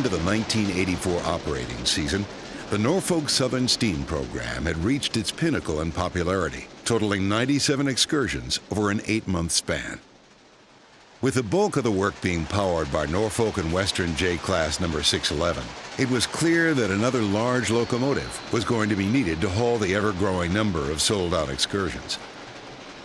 into the 1984 operating season, the Norfolk Southern Steam program had reached its pinnacle in popularity, totaling 97 excursions over an 8-month span. With the bulk of the work being powered by Norfolk and Western J-Class No. 611, it was clear that another large locomotive was going to be needed to haul the ever-growing number of sold-out excursions.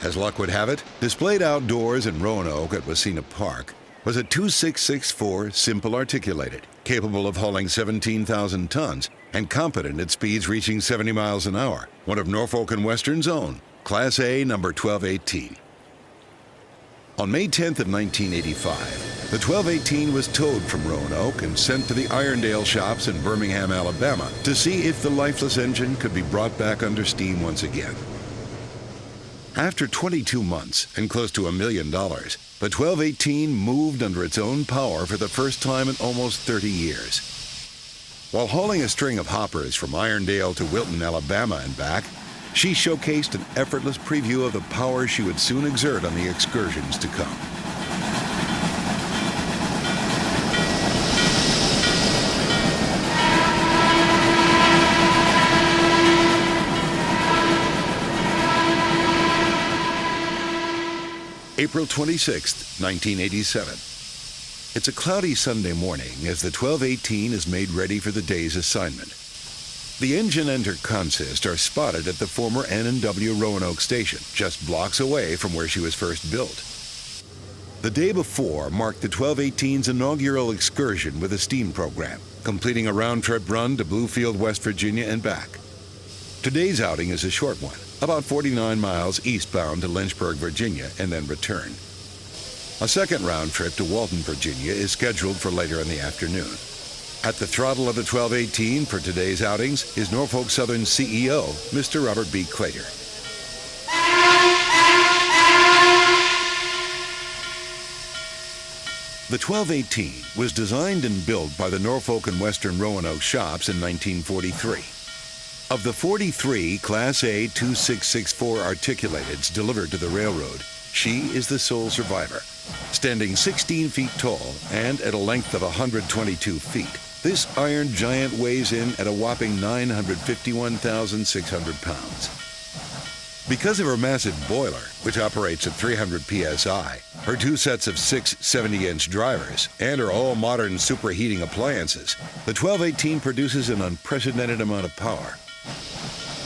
As luck would have it, displayed outdoors in Roanoke at Wasena Park was a 2664 Simple Articulated, capable of hauling 17,000 tons and competent at speeds reaching 70 miles an hour, one of Norfolk and Western's own, Class A No. 1218. On May 10th of 1985, the 1218 was towed from Roanoke and sent to the Irondale shops in Birmingham, Alabama, to see if the lifeless engine could be brought back under steam once again. After 22 months and close to $1 million, the 1218 moved under its own power for the first time in almost 30 years. While hauling a string of hoppers from Irondale to Wilton, Alabama and back, she showcased an effortless preview of the power she would soon exert on the excursions to come. April 26, 1987. It's a cloudy Sunday morning as the 1218 is made ready for the day's assignment. The engine and her consist are spotted at the former N&W Roanoke station, just blocks away from where she was first built. The day before marked the 1218's inaugural excursion with a steam program, completing a round-trip run to Bluefield, West Virginia and back. Today's outing is a short one, about 49 miles eastbound to Lynchburg, Virginia, and then return. A second round trip to Walton, Virginia is scheduled for later in the afternoon. At the throttle of the 1218 for today's outings is Norfolk Southern CEO, Mr. Robert B. Claytor. The 1218 was designed and built by the Norfolk and Western Roanoke shops in 1943. Of the 43 Class A 2664 articulateds delivered to the railroad, she is the sole survivor. Standing 16 feet tall and at a length of 122 feet, this iron giant weighs in at a whopping 951,600 pounds. Because of her massive boiler, which operates at 300 psi, her two sets of 6 70-inch drivers, and her all-modern superheating appliances, the 1218 produces an unprecedented amount of power.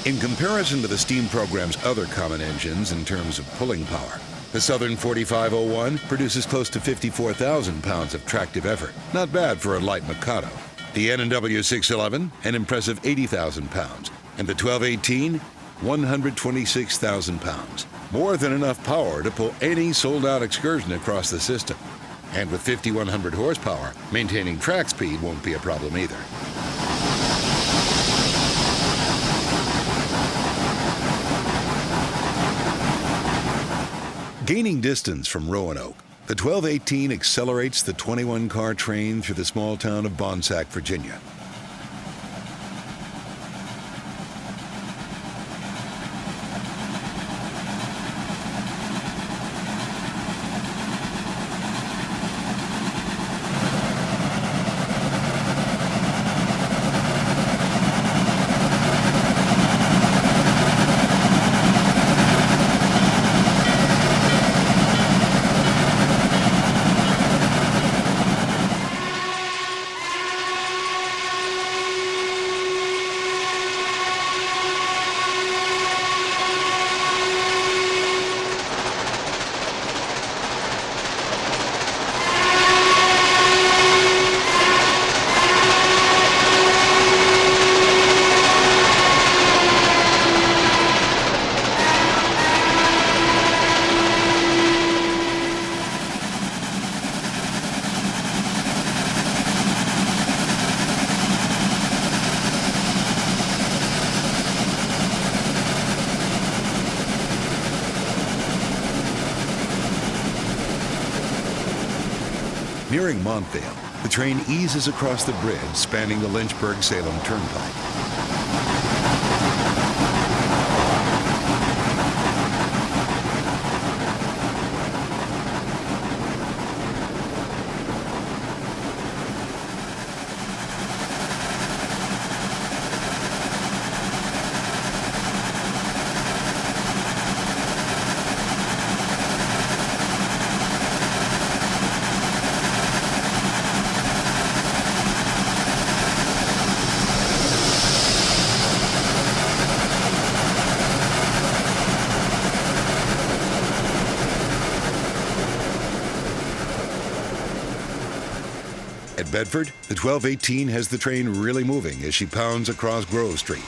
In comparison to the steam program's other common engines in terms of pulling power, the Southern 4501 produces close to 54,000 pounds of tractive effort. Not bad for a light Mikado. The N&W 611, an impressive 80,000 pounds. And the 1218, 126,000 pounds. More than enough power to pull any sold-out excursion across the system. And with 5,100 horsepower, maintaining track speed won't be a problem either. Gaining distance from Roanoke, the 1218 accelerates the 21-car train through the small town of Bonsack, Virginia. Nearing Montvale, the train eases across the bridge spanning the Lynchburg-Salem Turnpike. At Bedford, the 1218 has the train really moving as she pounds across Grove Street.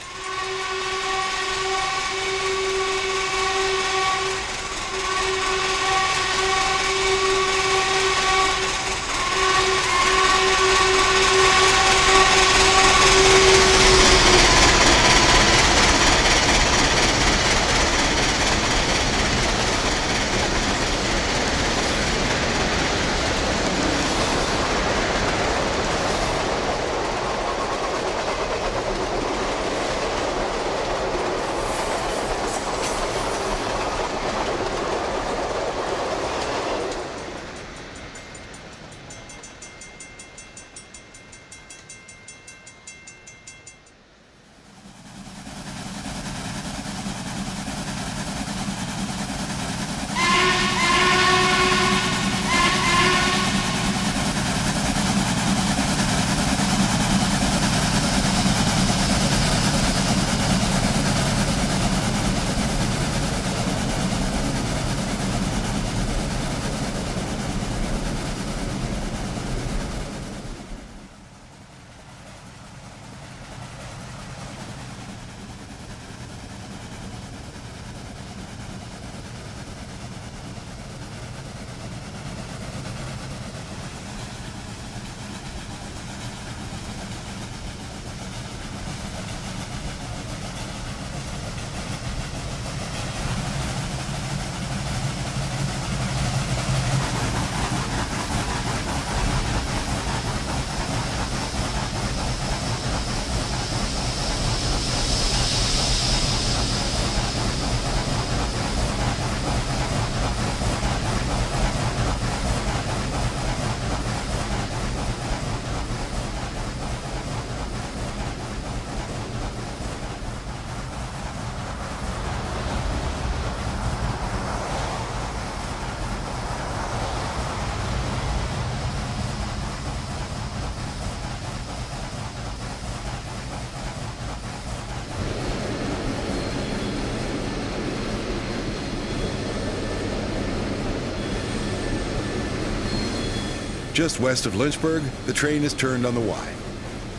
Just west of Lynchburg, the train is turned on the Y.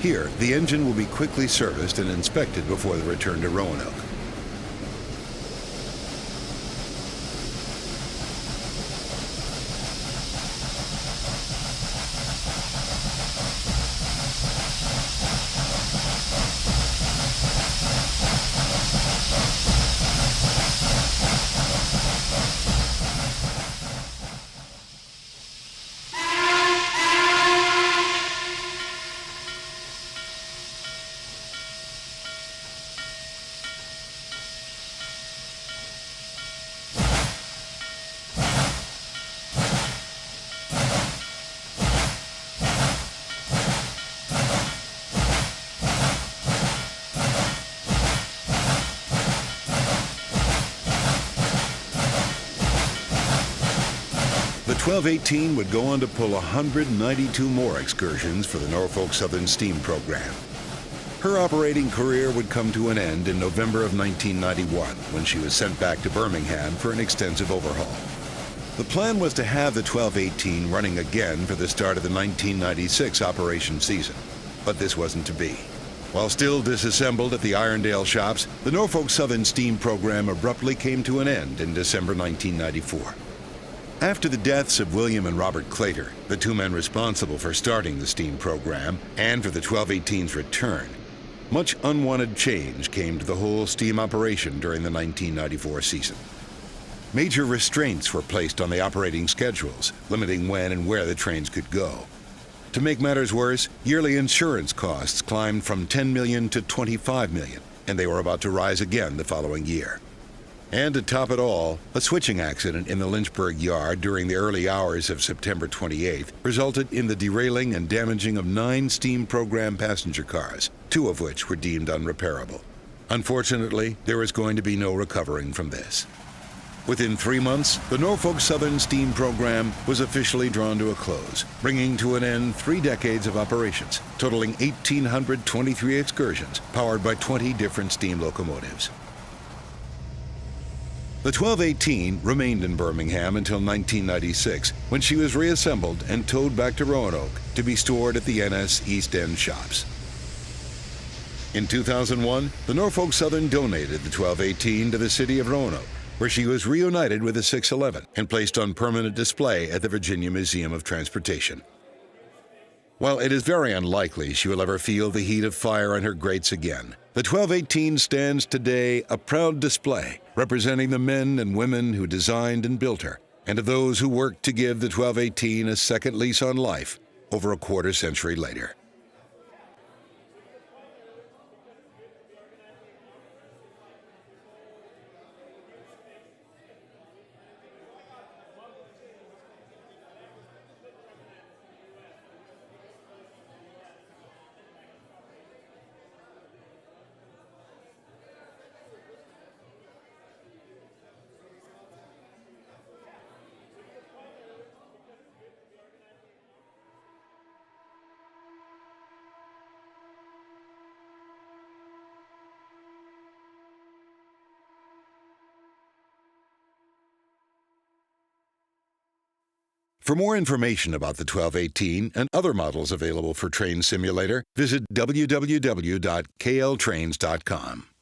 Here, the engine will be quickly serviced and inspected before the return to Roanoke. The 1218 would go on to pull 192 more excursions for the Norfolk Southern Steam Program. Her operating career would come to an end in November of 1991 when she was sent back to Birmingham for an extensive overhaul. The plan was to have the 1218 running again for the start of the 1996 operation season, but this wasn't to be. While still disassembled at the Irondale shops, the Norfolk Southern Steam Program abruptly came to an end in December 1994. After the deaths of William and Robert Claytor, the two men responsible for starting the steam program and for the 1218's return, much unwanted change came to the whole steam operation during the 1994 season. Major restraints were placed on the operating schedules, limiting when and where the trains could go. To make matters worse, yearly insurance costs climbed from $10 million to $25 million, and they were about to rise again the following year. And to top it all, a switching accident in the Lynchburg yard during the early hours of September 28th resulted in the derailing and damaging of 9 steam program passenger cars, 2 of which were deemed unrepairable. Unfortunately, there was going to be no recovering from this. Within 3 months, the Norfolk Southern Steam Program was officially drawn to a close, bringing to an end 3 decades of operations, totaling 1,823 excursions, powered by 20 different steam locomotives. The 1218 remained in Birmingham until 1996, when she was reassembled and towed back to Roanoke to be stored at the NS East End shops. In 2001, the Norfolk Southern donated the 1218 to the city of Roanoke, where she was reunited with the 611 and placed on permanent display at the Virginia Museum of Transportation. While it is very unlikely she will ever feel the heat of fire on her grates again, the 1218 stands today a proud display representing the men and women who designed and built her, and of those who worked to give the 1218 a second lease on life over a quarter century later. For more information about the 1218 and other models available for Trainz Simulator, visit www.kltrainz.com.